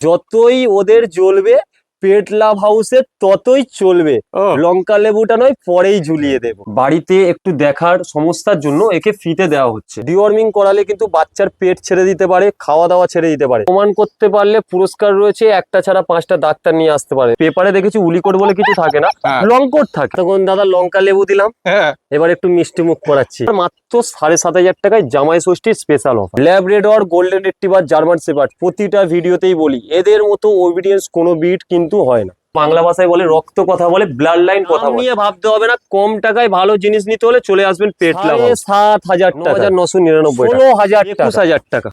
যতই ওদের জ্বলবে পেট লাভ হাউসে ততই চলবে। লঙ্কা লেবুটা নয় পরেই ঝুলিয়ে দেব। বাড়িতে একটু দেখার সমস্যার জন্য একে ফ্রিতে দেওয়া হচ্ছে। ডিওয়ার্মিং করালে কিন্তু বাচ্চার পেট ছেড়ে দিতে পারে, খাওয়া দাওয়া ছেড়ে দিতে পারে। প্রমাণ করতে পারলে পুরস্কার রয়েছে, একটা ছাড়া 5টা ডাক্তার নিয়ে আসতে পারে। পেপারে দেখেছি উলিকোট বলে কিছু থাকে না, লঙ্কট থাকে। তখন দাদা লঙ্কা লেবু দিলাম, এবার একটু মিষ্টি মুখ করাচ্ছি। মাত্র 7,500 টাকায় জামাই ষষ্ঠীর special offer. Labrador, golden retriever, German shepherd, প্রতিটা ভিডিওতেই বলি এদের মতো ওবিডিয়েন্স কোনো বিট কিন্তু হয় না। বাংলা ভাষায় বলে রক্ত কথা বলে, ব্লাড লাইন কথা নিয়ে ভাবতে হবে না। কম টাকায় ভালো জিনিস নিতে হলে চলে আসবেন পেট লাভ। 7,500 টাকা, 999 টাকা, 16,000 টাকা, 21,000 টাকা।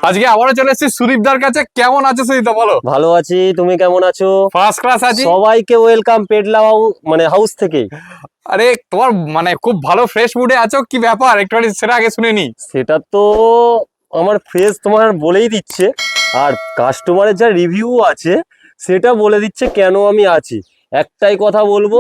আজকে আবারও চলে এসেছি সুদীপদার কাছে। কেমন আছো সুদীপদা, বলো? ভালো আছি, তুমি কেমন আছো? ফার্স্ট ক্লাস আছি। সবাইকে ওয়েলকাম পেট লাভ হাউস থেকে। আরে তোমার খুব ভালো ফ্রেশ মুডে আছো, কি ব্যাপার একটু সেটা আগে শুনে নি। সেটা তো আমার ফ্রেশ তোমার বলেই দিচ্ছে, আর কাস্টমারের যা রিভিউ আছে সেটা বলে দিচ্ছে কেন আমি আছি। একটাই কথা বলবো,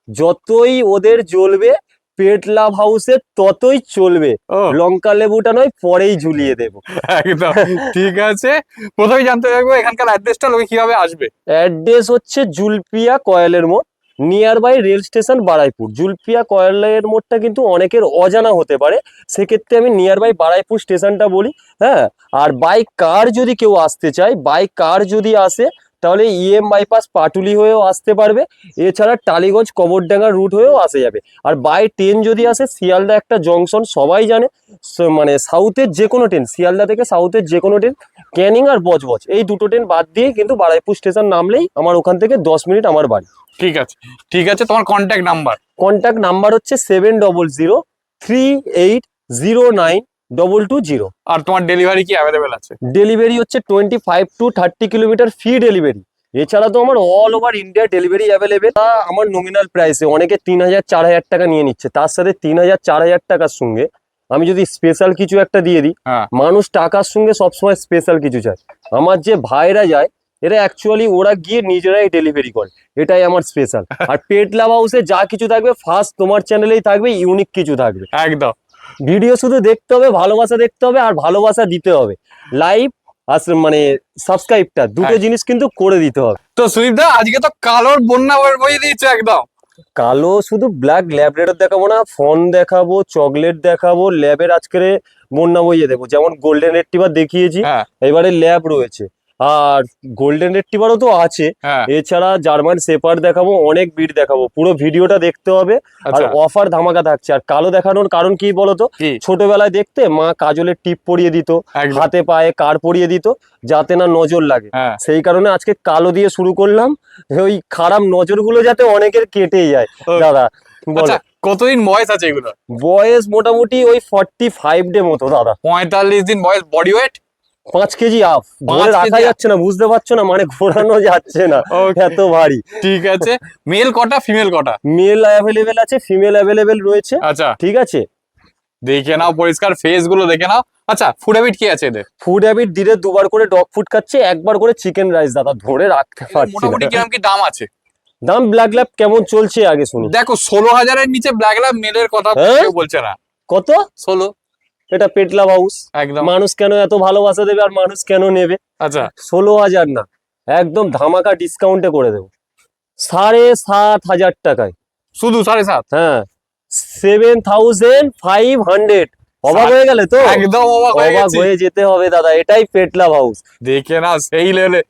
যতই ওদের জ্বলবে পেট লাভ হাউসে ততই চলবে। লঙ্কা লেবুটা নয় পরেই ঝুলিয়ে দেবো। একদম ঠিক আছে। প্রথমেই জানতে চাইবো এখানকার অ্যাড্রেসটা, লোকে কিভাবে আসবে? অ্যাড্রেস হচ্ছে জুলপিয়া কয়েলের মোড়, near by rail station Baruipur. Julpia কয়েলের মোড়টা কিন্তু অনেকের অজানা হতে পারে, সেক্ষেত্রে আমি নিয়ার বাই বারাইপুর স্টেশনটা বলি। হ্যাঁ, আর বাই কার যদি কেউ আসতে চায়, বাই কার যদি আসে তাহলে ইএম বাইপাস পাটুলি হয়েও আসতে পারবে, এছাড়া টালিগঞ্জ কবরডাঙ্গা রুট হয়েও আসে যাবে। আর বাই ট্রেন যদি আসে, শিয়ালদা একটা জংশন সবাই জানে, মানে সাউথের যে কোনো ট্রেন, শিয়ালদা থেকে সাউথের যে কোনো ট্রেন, ক্যানিং আর বজবজ এই দুটো ট্রেন বাদ দিয়ে কিন্তু বারাইপুর স্টেশন নামলেই আমার ওখান থেকে 10 মিনিট আমার বাড়ি। ঠিক আছে ঠিক আছে। তোমার কন্ট্যাক্ট নাম্বার? কন্ট্যাক্ট নাম্বার হচ্ছে 7003809220। আর তোমার ডেলিভারি কি অ্যাভেলেবেল আছে? ডেলিভারি হচ্ছে 25 to 30 কিলোমিটার ফ্রি ডেলিভারি। এছাড়া তো আমার all over India delivery available. আমার নমিনাল প্রাইসে অনেকে 3,000-4,000 টাকা নিয়ে নিচ্ছে, তার সাথে 3,000-4,000 টাকার সঙ্গে আমি যদি স্পেশাল কিছু একটা দিয়ে দিই, মানুষ টাকার সঙ্গে সবসময় স্পেশাল কিছু চায়। আমার যে ভাইরা যায় এরা অ্যাকচুয়ালি ওরা গিয়ে নিজেরাই ডেলিভারি করে, এটাই আমার স্পেশাল। আর পেট লাভ হাউসে যা কিছু থাকবে ফার্স্ট তোমার চ্যানেলেই থাকবে, ইউনিক কিছু থাকবে। একদম। ভিডিও শুধু দেখতে হবে, ভালোবাসা দেখতে হবে আর ভালোবাসা দিতে হবে। লাইভ আর সাবস্ক্রাইবটা দুটো জিনিস কিন্তু করে দিতে হবে। তো সুদীপদা আজকে তো কালোর বন্যা বইয়ে দিয়েছে একদম। কালো শুধু ব্ল্যাক ল্যাবরেটর দেখাবো না, ফোন দেখাবো, চকলেট দেখাবো, ল্যাবের আজকে বন্যা বইয়ে দেবো। যেমন গোল্ডেন রিট্রিভার দেখিয়েছি, এবারে ল্যাব রয়েছে, আর গোল্ডেন রিট্রিভারও তো আছে। এছাড়া জার্মান শেপার্ড দেখাবো, অনেক বিট দেখাবো। পুরো ভিডিওটা দেখতে হবে, আর অফার ধামাকা থাকছে। আর কালো দেখানোর কারণ কি বলতো, ছোটবেলায় দেখতে মা কাজলের টিপ পরিয়ে দিত, হাতে পায়ে কার পরিয়ে দিত, যাতে না নজর লাগে। সেই কারণে আজকে কালো দিয়ে শুরু করলাম, ওই খারাপ নজরগুলো যাতে অনেকের কেটে যায়। দাদা বলো কতদিন বয়স আছে এগুলো? বয়স মোটামুটি ওই 45 ডে মতো দাদা। 45 দিন বয়স। Body weight 5 KG up. ধরে রাখা যাচ্ছে না, বুঝতে পারছো না, মানে ঘোরানো যাচ্ছে না, এত ভারী। ঠিক আছে। মেল কটা, ফিমেল কটা? মেল অ্যাভেলেবেল আছে, ফিমেল অ্যাভেলেবেল রয়েছে। আচ্ছা ঠিক আছে, দেখে নাও, পরিষ্কার ফেস গুলো দেখে নাও। আচ্ছা, ফুড হ্যাবিট কি আছে এদের? ফুড হ্যাবিট দিনে 2বার করে ডগ ফুড খাচ্ছে, 1বার করে চিকেন রাইস। দাদা ধরে রাখতে পারছি না। মোটামুটি কিরকম কি দাম আছে? দাম ব্ল্যাক ল্যাব কেমন চলছে আগে শুনি। দেখো 16,000 এর নিচে ব্ল্যাক ল্যাব মেলের কথা কেউ বলছে না। কত? 16। এটা পেট লাভ হাউস, একদম। মানুষ কেন এত ভালোবাসা দেবে আর মানুষ কেন নেবে? আচ্ছা 16,000 না, একদম ধামাকা ডিসকাউন্টে করে দেবো 7,500 টাকায়। শুধু 7.5? হ্যাঁ, 7,500। অবাক হয়ে গেলে তো? একদম অবাক হয়ে যেতে হবে দাদা, এটাই পেট লাভ হাউস। দেখে না সেই লেভেলে,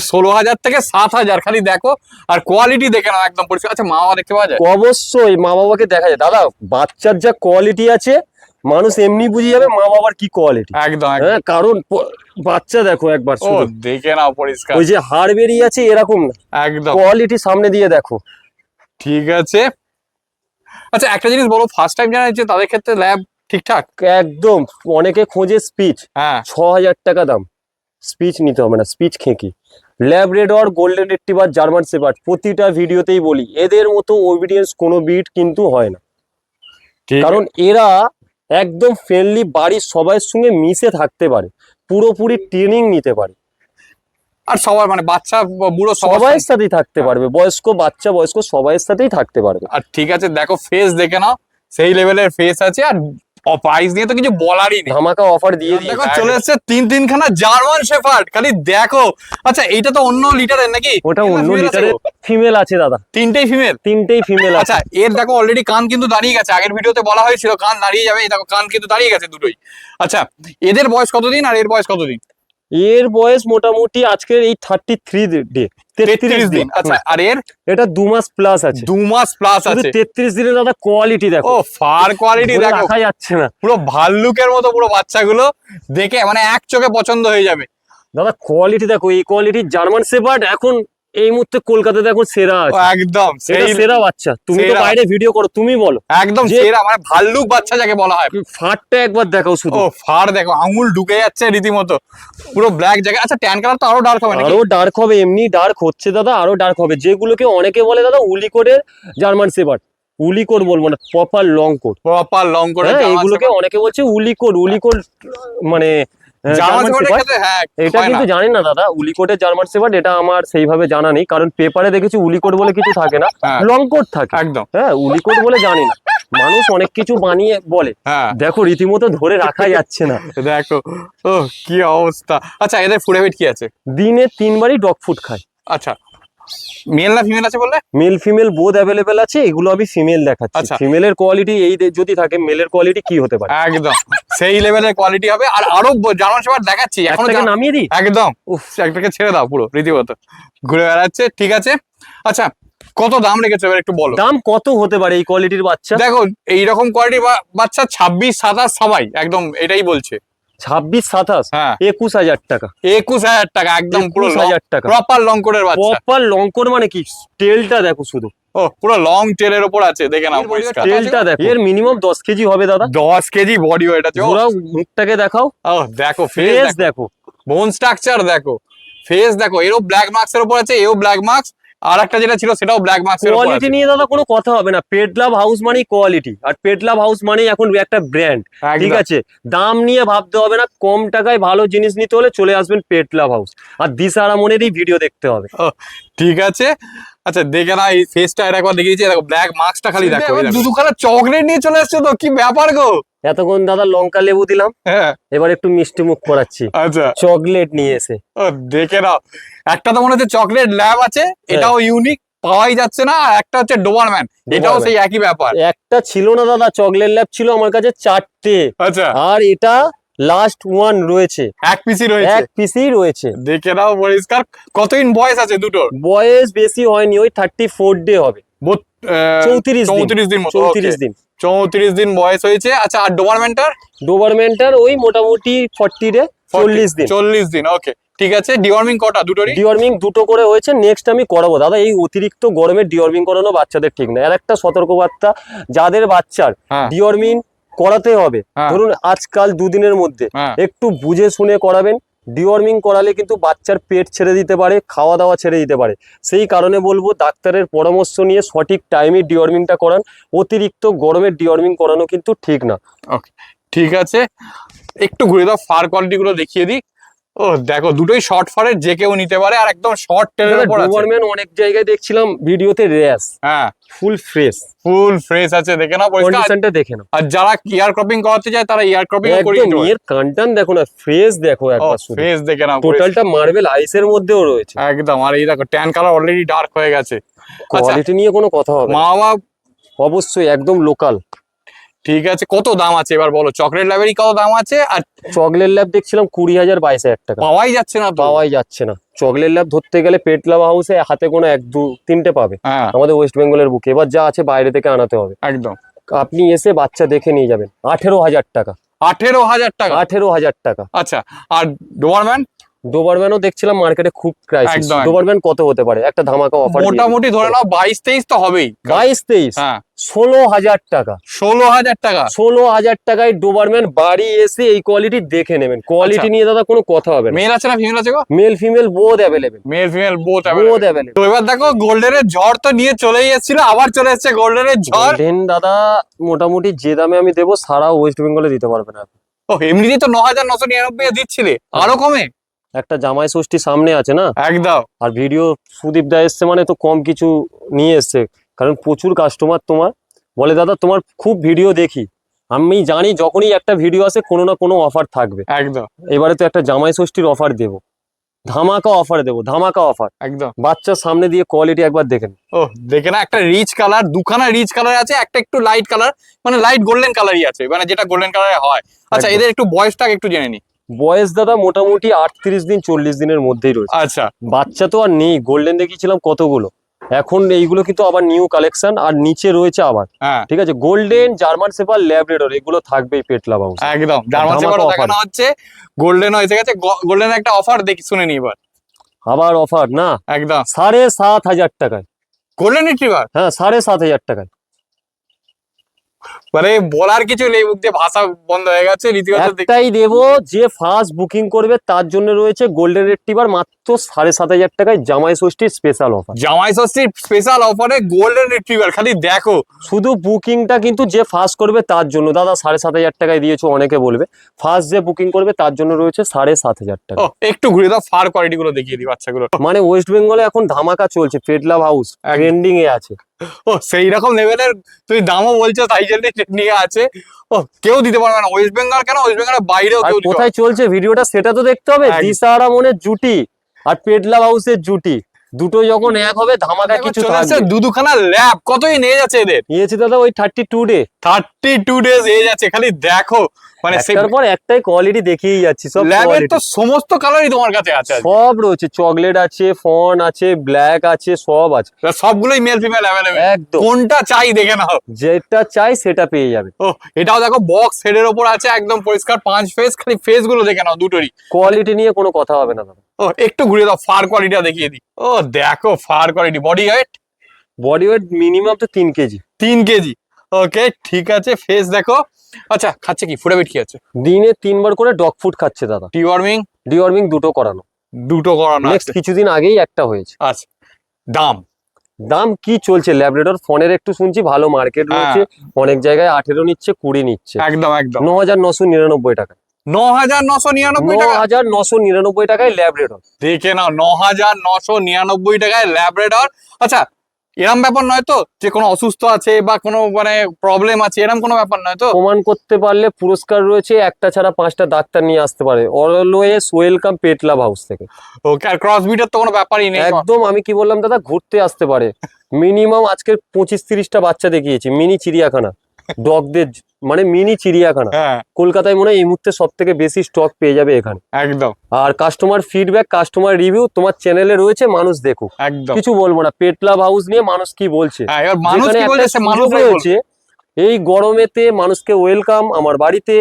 16,000 থেকে 7,000, খালি দেখো। আর কোয়ালিটি দেখে নাও একদম পরিষ্কার। আচ্ছা, মা বাবা দেখতে পাওয়া যায়? অবশ্যই মা বাবাকে দেখা যায় দাদা। বাচ্চার যা কোয়ালিটি আছে মানুষ এমনি বুঝে যাবে মা বাবার কি কোয়ালিটি। একদম। হ্যাঁ, কারণ বাচ্চা দেখো একবার শুধু, দেখে নাও পরিষ্কার। ওই যে হাড় বেরিয়ে আছে এরকম না, একদম কোয়ালিটি সামনে দিয়ে দেখো। ঠিক আছে। আচ্ছা, একটা জিনিস বলো, ফার্স্ট টাইম জানা যাচ্ছে তাদের ক্ষেত্রে ল্যাব ঠিকঠাক? একদম। অনেকে খোঁজে স্পিচ, 6,000 টাকা দাম। স্পিচ নিতে হবে না, স্পিচ খেঁকি। Labrador, golden retriever, German shepherd, প্রতিটা ভিডিওতেই বলি এদের মতো ওবিডিয়েন্স কোনো বিট কিন্তু হয় না। কারণ এরা একদম ফ্রেন্ডলি, বাড়ির সবার সঙ্গে মিশে থাকতে পারে, পুরোপুরি ট্রেনিং নিতে পারে। আর সবার মানে বাচ্চা বুড়ো সবাই সাথেই থাকতে পারবে, বয়স্ক বাচ্চা বয়স্ক সবার সাথেই থাকতে পারবে। আর ঠিক আছে দেখো ফেস দেখে নাও, সেই লেভেলের ফেস আছে। আর প্রাইস নিয়ে তো কিছু বলারই নেই, ধামাকা অফার দিয়ে দিই। দেখো চলে এসেছে তিনখানা জার্মান শেফার্ড, খালি দেখো। আচ্ছা এইটা তো অন্য লিটারের নাকি? ওটা অন্য লিটারের, ফিমেল আছে দাদা, তিনটেই ফিমেল। আছে। আচ্ছা এর দেখো অলরেডি কান কিন্তু দাঁড়িয়ে গেছে, আগের ভিডিওতে বলা হয়েছিল কান দাঁড়িয়ে যাবে, এই দেখো কান কিন্তু দাঁড়িয়ে গেছে দুটোই। আচ্ছা এদের বয়স কতদিন আর এর বয়স কতদিন? এর বয়স মোটামুটি আজকের এই 33 ডে, 33 দিন। আচ্ছা আর এর? এটা 2 মাস প্লাস আছে। 2 মাস প্লাস আছে। 33 দিনের দাদা কোয়ালিটি দেখো, ও ফার কোয়ালিটি দেখো, রাখা যাচ্ছে না, পুরো ভাল্লুকের মতো পুরো বাচ্চাগুলো, দেখে মানে এক চোখে পছন্দ হয়ে যাবে। দাদা কোয়ালিটি দেখো, এই কোয়ালিটির জার্মান শেফার্ড এখন এই মুহূর্তে কলকাতাতে এখন সেরা আছে। একদম এটা সেরা বাচ্চা, তুমি তো বাইরে ভিডিও করো, তুমি বলো। একদম সেরা, মানে ভাল্লুক বাচ্চা যাকে বলা হয়। ফারটা একবার দেখাও শুধু, ও ফার দেখো, আঙুল ঢুকে যাচ্ছে রীতিমতো, পুরো ব্ল্যাক জায়গা। আচ্ছা ট্যান কালার তো আরো ডার্ক হবে নাকি? আরো ডার্ক হবে, এমনি ডার্ক হচ্ছে দাদা, আরো ডার্ক হবে। যেগুলোকে অনেকে বলে দাদা উলিকোটের জার্মান শেফার্ড, উলিকোট বলবো না, proper long coat, proper long করে। এগুলোকে অনেকে বলছে উলিকোট, উলিকোট মানে জার্মান শেফার্ডের ক্ষেত্রে হ্যাঁ এটা কিন্তু জানি না দাদা, উলিকোটের জার্মান শেফার্ড এটা আমার সেইভাবে জানা নেই, কারণ পেপারে দেখেছি উলিকোট বলে কিছু থাকে না, লং কোট থাকে। একদম হ্যাঁ, উলিকোট বলে জানি না, মানুষ অনেক কিছু বানিয়ে বলে। দেখো রীতিমতো ধরে রাখা যাচ্ছে না, দেখো ও কি অবস্থা। আচ্ছা এদের ফুড হ্যাবিট কি আছে? দিনে 3 বারই ডগ ফুড খায়। আচ্ছা মেল না ফিমেল আছে বললে? মেল ফিমেল বোথ অ্যাভেলেবেল আছে, এগুলো আমি ফিমেল দেখাচ্ছি। আচ্ছা। ফিমেলের কোয়ালিটি এই যদি থাকে, মেলের কোয়ালিটি কি হতে পারে? একদম সেই লেভেলের কোয়ালিটি হবে। আর আরো জার্মান শেফার্ড দেখাচ্ছি, এখন নামিয়ে দিই। একদম একটাকে ছেড়ে দাও, পুরো রীতিমতো ঘুরে বেড়াচ্ছে। ঠিক আছে আচ্ছা কত দাম রেখেছে এবার একটু বলো। দাম কত হতে পারে এই কোয়ালিটির বাচ্চা? দেখো এইরকম কোয়ালিটির বাচ্চা 26-27 সবাই একদম এটাই বলছে। 26-27 হ্যাঁ 21,000 টাকা। 21,000 টাকা একদম পুরো 21,000 টাকা প্রপার লংকোটের বাচ্চা। প্রপার লংকোট মানে কি, টেলটা দেখো শুধু, ও পুরো লং টেলের উপর আছে, দেখে নাও পরিষ্কার টেলটা দেখো। এর মিনিমাম 10 কেজি হবে দাদা। 10 কেজি বডি ওয়েট আছে। ঘোরাও মুখটাকে দেখাও, ও দেখো ফেস দেখো, বোন স্ট্রাকচার দেখো, ফেস দেখো। এরও ব্ল্যাক মার্কস এর উপর আছে, এও ব্ল্যাক মার্কস, আর একটা যেটা ছিল সেটাও ব্ল্যাক মার্কস এর উপর আছে। কোয়ালিটি নিয়ে দাদা কোনো কথা হবে না, পেট লাভ হাউস মানেই কোয়ালিটি, আর পেট লাভ হাউস মানেই এখন একটা ব্র্যান্ড। ঠিক আছে, দাম নিয়ে ভাবতে হবে না, কম টাকায় ভালো জিনিস নিতে হলে চলে আসবেন পেট লাভ হাউস, আর দিশারা মনেরই ভিডিও দেখতে হবে। ঠিক আছে আচ্ছা দেখে না, এই ফেসটা একবার দেখিয়েছি, দেখো ব্ল্যাক মার্কসটা খালি দেখো। দুটো কালার চকলেট নিয়ে চলে আসছে, তো কি ব্যাপার গো? এতক্ষণ দাদা লঙ্কা লেবু দিলাম, এবার একটু মিষ্টি মুখ করাচ্ছি। আচ্ছা চকলেট নিয়ে এসে দেখে নাও, একটা তো মনে হচ্ছে চকলেট ল্যাব আছে, এটাও ইউনিক, পাওয়াই যাচ্ছে না। আর একটা হচ্ছে ডোবারম্যান, এটাও সেই একই ব্যাপার। একটা ছিল না দাদা, চকলেট ল্যাব ছিল আমার কাছে 4টে। আচ্ছা আর এটা লাস্ট ওয়ান রয়েছে, এক পিসই রয়েছে। দেখে নাও পরিষ্কার। কতদিন বয়স আছে দুটোর? বয়স বেশি হয়নি, ওই 34 ডে হবে, 34 দিন। 34 দিন বয়স হয়েছে। আচ্ছা আর ডোবারম্যানটার ওই মোটামুটি 40 ডে, 40 দিন। ওকে ঠিক আছে। ডিওয়ার্মিং কটা? দুটোরই ডিওয়ার্মিং দুটো করে হয়েছে, নেক্সট আমি করাবো দাদা। এই অতিরিক্ত গরমে ডিওয়ার্মিং করানো বাচ্চাদের ঠিক না। আর একটা সতর্কবার্তা, যাদের বাচ্চার ডিওয়ার্মিং করাতে হবে, ধরুন আজকাল 2 দিনের মধ্যে, একটু বুঝে শুনে করাবেন। ডিওয়ার্মিং করালে কিন্তু বাচ্চার পেট ছেড়ে দিতে পারে, খাওয়া দাওয়া ছেড়ে দিতে পারে। সেই কারণে বলবো ডাক্তারের পরামর্শ নিয়ে সঠিক টাইমে ডিওয়ার্মিংটা করান। অতিরিক্ত গরমে ডিওয়ার্মিং করানো কিন্তু ঠিক না। ওকে ঠিক আছে, একটু ঘুরে দাও, ফার কোয়ালিটি গুলো দেখিয়ে দিই। ও দেখো দুটোই শর্ট ফারের, যে কেউ নিতে পারে, আর একদম শর্ট টেলের উপর আছে। ডোবারম্যান অনেক জায়গায় দেখছিলাম ভিডিওতে র্যাশ, ফুল ফ্রেশ আছে, দেখে নাও কন্ডিশনটা দেখে নাও। আর যারা ইয়ার ক্রপিং করাতে যায় তারা ইয়ার ক্রপিং করিয়ে নিতে পারে। এর কানটান দেখো না, ফ্রেশ দেখো একবার শুধু, ফ্রেশ দেখে নাও, টোটালটা মার্বেল আইসের মধ্যেও রয়েছে একদম। আর এই দেখো ট্যান কালার অলরেডি ডার্ক হয়ে গেছে। কোয়ালিটি নিয়ে কোনো কথা হবে না। মা বাবা অবশ্যই একদম লোকাল। ঠিক আছে, কত দাম আছে এবার বলো? চকলেট ল্যাবেরই কত দাম আছে? আর চকলেট ল্যাব দেখছিলাম 20,000-22,000 টাকা। পাওয়াই যাচ্ছে না। চকলেট ল্যাব ধরতে গেলে পেট লাভ হাউসে হাতে কোনো 1-2-3টে পাবে আমাদের ওয়েস্ট বেঙ্গলের বুকে। এবার যা আছে বাইরে থেকে আনাতে হবে। একদম আপনি এসে বাচ্চা দেখে নিয়ে যাবেন। 18,000 টাকা। 18,000 টাকা। আচ্ছা আর ডোবারম্যানও দেখছিলাম মার্কেটে খুব ক্রাইসিস। ডোবারম্যান কত হতে পারে? একটা ধামাকা অফার মোটামুটি ধরে নাও 22-23 তো হবেই। 22-23 16,000 টাকা। 16,000 টাকায় ডোবারম্যান বাড়ি এসে এই কোয়ালিটি দেখে নেবেন। কোয়ালিটি নিয়ে দাদা কোনো কথা হবে না। মেল আছে না ফিমেল আছে গো? Male female both available. তো এবার দেখো গোল্ডেনের ঝড় তো নিয়ে চলেই এসেছিল, আবার চলে এসেছে গোল্ডেনের ঝড়। দাদা মোটামুটি যে দামে আমি দেবো সারা ওয়েস্ট বেঙ্গলে দিতে পারবে না। ও এমনিতেই তো 9,999 দিচ্ছিলে, আরো কমে? একটা জামাই ষষ্ঠী সামনে আছে না, একদম আর ভিডিও সুদীপ দা এসছে মানে তো কম কিছু নিয়ে এসছে, কারণ প্রচুর কাস্টমার তোমার বলে দাদা তোমার খুব ভিডিও দেখি, আমি জানি যখনই একটা ভিডিও আসে কোনো না কোনো অফার থাকবে। একদম এবারে তো একটা জামাই ষষ্ঠীর অফার দেবো, ধামাকা অফার দেবো, ধামাকা অফার। একদম। বাচ্চার সামনে দিয়ে কোয়ালিটি একবার দেখেন। ও দেখে না, একটা রিচ কালার, দুখানা রিচ কালার আছে, একটা একটু লাইট কালার, মানে লাইট গোল্ডেন কালারই আছে, মানে যেটা গোল্ডেন কালারে হয়। আচ্ছা একদম। এদের একটু বয়সটাকে একটু জেনে নি। বয়স দাদা মোটামুটি 38 দিন 40 দিনের মধ্যেই রয়েছে। আচ্ছা বাচ্চা তো আর নেই, গোল্ডেন দেখিয়েছিলাম কতগুলো, এখন এইগুলো কিন্তু আবার নিউ কালেকশন, আর নিচে রয়েছে আবার, হ্যাঁ ঠিক আছে, গোল্ডেন, জার্মান শেফার, ল্যাব্রাডর, এগুলো থাকবেই পেটলা হাউস। একদম, জার্মান ধামাকা শেফার্ডও offer। দেখানো হচ্ছে, গোল্ডেন হয়েছে গেছে, গোল্ডেন একটা অফার দেখি শুনে নি এবার। আবার অফার না, একদম 7,500 টাকায়। গোল্ডেন রিট্রিভার, হ্যাঁ 7,500 টাকায়। মানে বলার কিছু নেই, মুখ দিয়ে ভাষা বন্ধ হয়ে গেছে রীতিগত। একটাই দেবো, যে ফার্স্ট বুকিং করবে তার জন্য রয়েছে গোল্ডেন রিট্রিভার মাত্র 7,500 টাকায়, জামাই ষষ্ঠীর স্পেশাল অফার। জামাই ষষ্ঠীর স্পেশাল অফারে গোল্ডেন রিট্রিভার, খালি দেখো। শুধু বুকিংটা কিন্তু যে ফার্স্ট করবে তার জন্য, দাদা 7,500 টাকায় দিয়েছো অনেকে বলবে, ফার্স্ট যে বুকিং করবে তার জন্য রয়েছে 7,500 টাকা। ও একটু ঘুরে দাও, ফার কোয়ালিটি গুলো দেখিয়ে দিই বাচ্চাগুলো। মানে ওয়েস্ট বেঙ্গলে এখন ধামাকা চলছে, পেটলা হাউস একদম। ট্রেন্ডিং এ আছে। ও সেই রকম লেভেলের তুই দামও বলছো, তাই জন্য নিয়ে আছে। ও কেউ দিতে পারবে না, ওয়েস্ট বেঙ্গল কেন, ওয়েস্ট বেঙ্গলের বাইরেও আর কেউ দিতে পারবে কোথায় চলছে ভিডিওটা সেটা তো দেখতে হবে। একদম। দিশাহারা মনের জুটি আর পেটলা হাউসের জুটি, দুটো যখন এক হবে ধামাকা না। কিছু চলে আসছে থাকবে। দুখানা ল্যাব, কতই নিয়ে যাচ্ছে এদের, নিয়েছি দাদা ওই 32 ডে, 32 ডেজ এজ আছে, খালি দেখো। মানে একটার পর একটাই কোয়ালিটি দেখিয়েই যাচ্ছি, সব ল্যাবের তো quality। সমস্ত কালারই তোমার কাছে আছে আজকে। সব রয়েছে, চকলেট আছে, ফন আছে, ব্ল্যাক আছে, সব আছে সবগুলোই মেল ফিমেল অ্যাভেলেবেল, একদম। কোনটা চাই দেখে নাও। যেটা চাই সেটা পেয়ে যাবে। ও এটাও দেখো বক্স হেডের ওপর আছে, একদম পরিষ্কার 5 ফেস, খালি ফেস গুলো দেখে নাও দুটোরই। কোয়ালিটি নিয়ে কোনো কথা হবে না দাদা। ও একটু ঘুরে দাও, ফার কোয়ালিটিটা দেখিয়ে দিই। ও দেখো fur quality, body weight body weight minimum তো 3 কেজি। 3 কেজি। ওকে ঠিক আছে, ফেস দেখো। আচ্ছা খাচ্ছে কি, ফুড হ্যাবিট কি আছে? দিনে 3 বার করে ডগ ফুড খাচ্ছে দাদা, ডিওয়ার্মিং ডিওয়ার্মিং দুটো করানো, দুটো করানো নেক্সট আছে। কিছুদিন আগেই একটা হয়েছে। আচ্ছা দাম দাম কি চলছে, ল্যাব্রাডর ফোনের একটু শুনছি ভালো মার্কেট রয়েছে, অনেক জায়গায় 18 নিচ্ছে, 20 নিচ্ছে, একদম একদম 9,999 টাকা, 9,999 টাকা। 9,999 টাকায় ল্যাব্রাডর। দেখে নাও, 9,999 টাকায় ল্যাব্রাডর। আচ্ছা এরম ব্যাপার নয় তো যে কোনো অসুস্থ আছে বা কোনো মানে প্রবলেম আছে, এরম কোনো ব্যাপার নয় তো? প্রমাণ করতে পারলে পুরস্কার রয়েছে, একটা ছাড়া 5টা ডাক্তার নিয়ে আসতে পারে। অলওয়েজ ওয়েলকাম পেটলা হাউস থেকে। ওকে, আর ক্রস বিটের তো কোনো ব্যাপারই নেই। একদম, আমি কি বললাম দাদা, ঘুরতে আসতে পারে। মিনিমাম আজকে 25-30টা বাচ্চা দেখিয়েছি, মিনি চিড়িয়াখানা ডগদের, মানে মিনি চিড়িয়াখানা। হ্যাঁ কলকাতায় মনে হয় এই মুহূর্তে সব থেকে বেশি স্টক পেয়ে যাবে এখানে। একদম আর কাস্টমার ফিডব্যাক, কাস্টমার রিভিউ তোমার চ্যানেলে রয়েছে, মানুষ দেখুক, একদম। কিছু বলবো না। পেটলা হাউস নিয়ে মানুষ কি বলছে, হ্যাঁ এবার মানুষ যেখানে কি একটা বলছে সে মানুষ সুযোগ রয়েছে, এই গরমেতে মানুষকে ওয়েলকাম, আমার বাড়িতে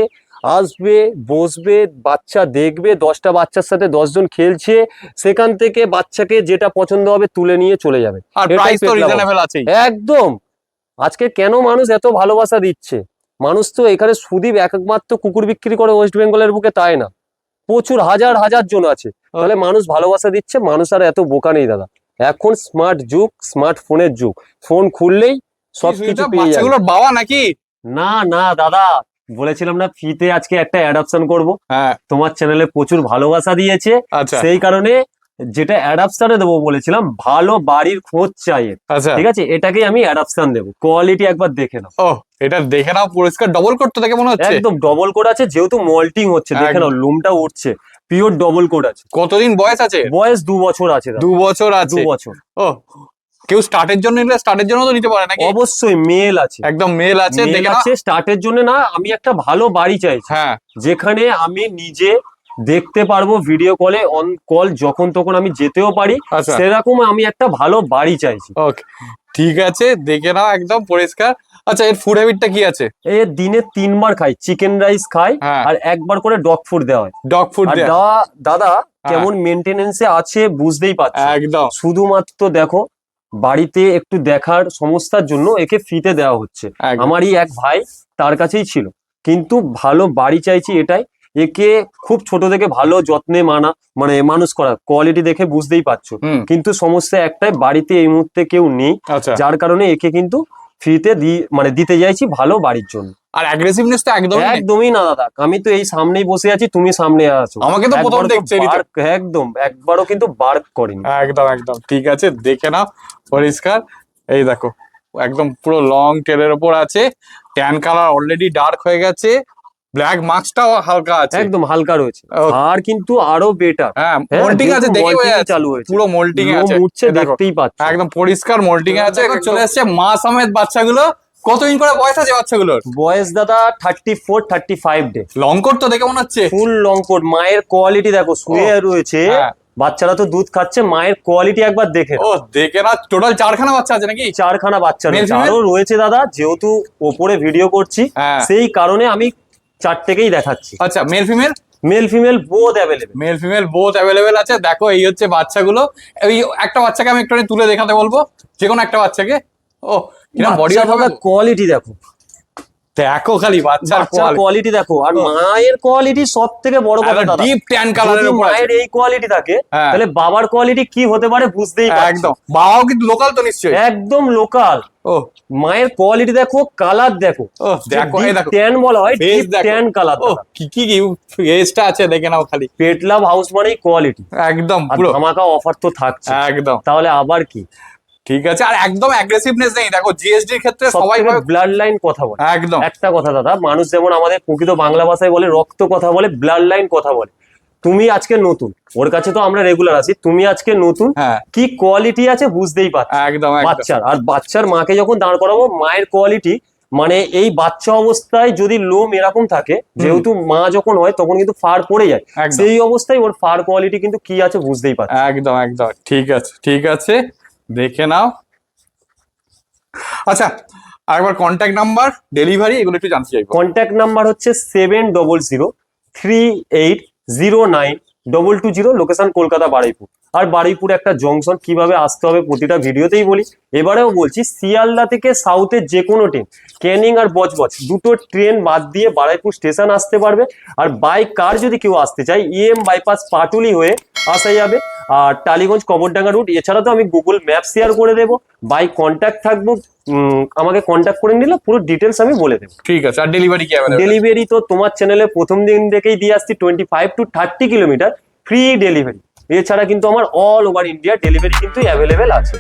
আসবে, বসবে, বাচ্চা দেখবে, 10টা বাচ্চার সাথে 10 জন খেলছে, সেখান থেকে বাচ্চাকে যেটা পছন্দ হবে তুলে নিয়ে চলে যাবে। আর এটাই প্রাইস তো পেটলা রিজনেবল আছেই। একদম। আজকে কেন মানুষ এত ভালোবাসা দিচ্ছে, মানুষ তো এখানে সুদীপ একমাত্র কুকুর বিক্রি করে ওয়েস্ট বেঙ্গলের বুকে তাই না, প্রচুর হাজার হাজার জন আছে, তাহলে মানুষ ভালোবাসা দিচ্ছে। মানুষ আর এত বোকা নেই দাদা, এখন স্মার্ট যুগ, স্মার্টফোনের যুগ, ফোন খুললেই সবকিছু পেয়ে যাবে। বাচ্চাগুলোর বাবা নাকি? না না দাদা, বলেছিলাম না ফ্রিতে আজকে একটা অ্যাডাপশন করব, হ্যাঁ তোমার চ্যানেলে প্রচুর ভালোবাসা দিয়েছে, আচ্ছা সেই কারণে যেটা অ্যাডাপশনে দেবো বলেছিলাম, ভালো বাড়ির খোঁজ চাই, আচ্ছা। ঠিক আছে, এটাকেই আমি অ্যাডাপশন দেবো। কোয়ালিটি একবার দেখে নাও, ও এটা দেখে নাও, পরিষ্কার ডবল কোট তো দেখে মনে হচ্ছে। একদম ডবল কোড আছে, যেহেতু মল্টিং হচ্ছে, দেখে নাও লুমটা উঠছে, পিওর ডবল কোড আছে। কতদিন বয়স আছে? বয়স 2 বছর আছে দাদা। 2 বছর 2 আছে। বছর। ও কেউ স্টার্টের জন্য নিলে স্টার্টের জন্য তো নিতে পারে নাকি? অবশ্যই মেল আছে, একদম মেল আছে, মেল দেখে নাও। আছে। স্টার্টের জন্য না, আমি একটা ভালো বাড়ি চাইছি, হ্যাঁ যেখানে আমি নিজে দেখতে পারবো ভিডিও কলে, অন কল যখন তখন আমি যেতেও পারি, আচ্ছা সেরকম আমি একটা ভালো বাড়ি চাইছি। ওকে ঠিক আছে, দেখে নাও একদম পরিষ্কার। আচ্ছা এর ফুড হ্যাবিটটা কি আছে? এ দিনে 3 বার খাই, চিকেন রাইস খাই, হ্যাঁ আর 1 বার করে ডগ ফুড দেওয়া হয়। ডগ ফুড আর দাদা কেমন মেনটেনেন্সে আছে বুঝতেই পারছো, একদম শুধুমাত্র দেখো বাড়িতে একটু দেখার সমস্যার জন্য একে ফ্রিতে দেওয়া হচ্ছে। একদম। আমারই এক ভাই, তার কাছেই ছিল, কিন্তু ভালো বাড়ি চাইছি এটাই, একে খুব ছোট থেকে ভালো যত্নে মানে মানুষ করা, কোয়ালিটি দেখে বুঝতেই পারছো। হুম কিন্তু সমস্যা একটাই, বাড়িতে এই মুহূর্তে কেউ নেই, আচ্ছা যার কারণে একে কিন্তু ফ্রিতে মানে দিতে চাইছি ভালো বাড়ির জন্য। আর অ্যাগ্রেসিভনেস তো একদম একদমই না দাদা, আমি তো এই সামনেই বসে আছি, তুমি সামনে আছো, আমাকে তো প্রথম দেখছে একদম একবারও কিন্তু বার্ক করিনি। একদম একদম ঠিক আছে, দেখে নাও পরিষ্কার। এই দেখো একদম পুরো লং টেলের উপর আছে, ট্যান কালার অলরেডি ডার্ক হয়ে গেছে, ব্ল্যাক মার্কসটাও হালকা আছে, একদম হালকা রয়েছে, আর কিন্তু আরো বেটার। হ্যাঁ মোল্টিং আছে, দেখি চালু হয়েছে, পুরো মোল্টিং এ আছে, উঠছে দেখতেই পাচ্ছ, একদম পরিষ্কার মোল্টিং এ আছে। চলে এসেছে মা সমেত বাচ্চাগুলো। কতদিন করে বয়স আছে বাচ্চাগুলোর? বয়স দাদা 34-35 ডে। লং কোট তো দেখে মনে হচ্ছে ফুল লং কোট। মায়ের কোয়ালিটি দেখো, শুয়ে রয়েছে, বাচ্চারা তো দুধ খাচ্ছে, মায়ের কোয়ালিটি একবার দেখে। ও দেখে না, টোটাল 4খানা বাচ্চা আছে নাকি? 4খানা বাচ্চা রয়েছে, আরো রয়েছে দাদা, যেহেতু ওপরে ভিডিও করছি সেই কারণে আমি 4টেকেই দেখাচ্ছি। আচ্ছা male female? Mail female both available. Mail female both available আছে। দেখো এই হচ্ছে বাচ্চাগুলো। এই একটা বাচ্চাকে আমি একটু তুলে দেখাতে বলবো, যে কোনো একটা বাচ্চাকে। ও কিনা বডি কোয়ালিটি দেখো, দেখো খালি বাচ্চার কোয়ালিটি দেখো, আর মায়ের কোয়ালিটি সব থেকে বড় কথা দাদা, ডিপ ট্যান কালারের উপর মায়ের এই কোয়ালিটি থাকে, তাহলে বাবার কোয়ালিটি কি হতে পারে বুঝতেই পারছো। একদম, বাবাও কিন্তু লোকাল তো নিশ্চয়ই? একদম লোকাল। ও মায়ের কোয়ালিটি দেখো, কালার দেখো, ও দেখো এই দেখো ট্যান বলা হয়, ডিপ ট্যান কালার। ও কি কি এজটা আছে দেখে নাও খালি। পেট লাভ হাউস মানেই কোয়ালিটি, একদম পুরো ধামাকা অফার তো থাকছে একদম, তাহলে আবার কি। ঠিক আছে, আর একদম অ্যাগ্রেসিভনেস নেই। দেখো জিএসডি এর ক্ষেত্রে সবাই ব্লাড লাইন কথা বলে। একদম একটা কথা দাদা, মানুষ যেমন আমাদের প্রকৃত বাংলা ভাষায় বলে রক্ত কথা বলে, ব্লাড লাইন কথা বলে। তুমি আজকে নতুন, ওর কাছে তো আমরা রেগুলার আছি, তুমি আজকে নতুন, কি কোয়ালিটি আছে বুঝতেই পারছো একদম বাচ্চার। আর বাচ্চার মাকে যখন দাঁড় করাবো, মায়ের কোয়ালিটি মানে এই বাচ্চা অবস্থায় যদি লোম এরকম থাকে, যেহেতু মা যখন হয় তখন কিন্তু ফার পড়ে যায়, সেই অবস্থায় ওর ফার কোয়ালিটি কিন্তু কি আছে বুঝতেই পারছো। একদম একদম ঠিক আছে, ঠিক আছে দেখে নাও। আচ্ছা আরেকবার কন্ট্যাক্ট নাম্বার, ডেলিভারি এগুলো একটু জানতে চাইবো। কন্ট্যাক্ট নাম্বার হচ্ছে 7003892220, লোকেশন কলকাতা বারুইপুর। আর বারুইপুর একটা জংশন, কিভাবে আসতে হবে প্রতিটা ভিডিওতেই বলি, এবারেও বলছি, শিয়ালদা থেকে সাউথের যে কোনো ট্রেন, ক্যানিং আর বজবজ দুটো ট্রেন বাদ দিয়ে বারুইপুর স্টেশন আসতে পারবে। আর বাই কার যদি কেউ আসতে চায়, ইএম বাইপাস পাটুলি হয়ে আসা যাবে, আর টালিগঞ্জ কবরডাঙ্গা রুট। এছাড়া তো আমি গুগল ম্যাপ শেয়ার করে দেবো, বাই কন্ট্যাক্ট থাকবো, আমাকে কন্ট্যাক্ট করে নিলে পুরো ডিটেলস আমি বলে দেবো। ঠিক আছে, আর ডেলিভারি কি? ডেলিভারি তো তোমার চ্যানেলে প্রথম দিন থেকেই দিয়ে আসছি, 25 to 30 কিলোমিটার ফ্রি ডেলিভারি। এছাড়া কিন্তু আমার অল ওভার ইন্ডিয়া ডেলিভারি কিন্তু অ্যাভেলেবেল আছে।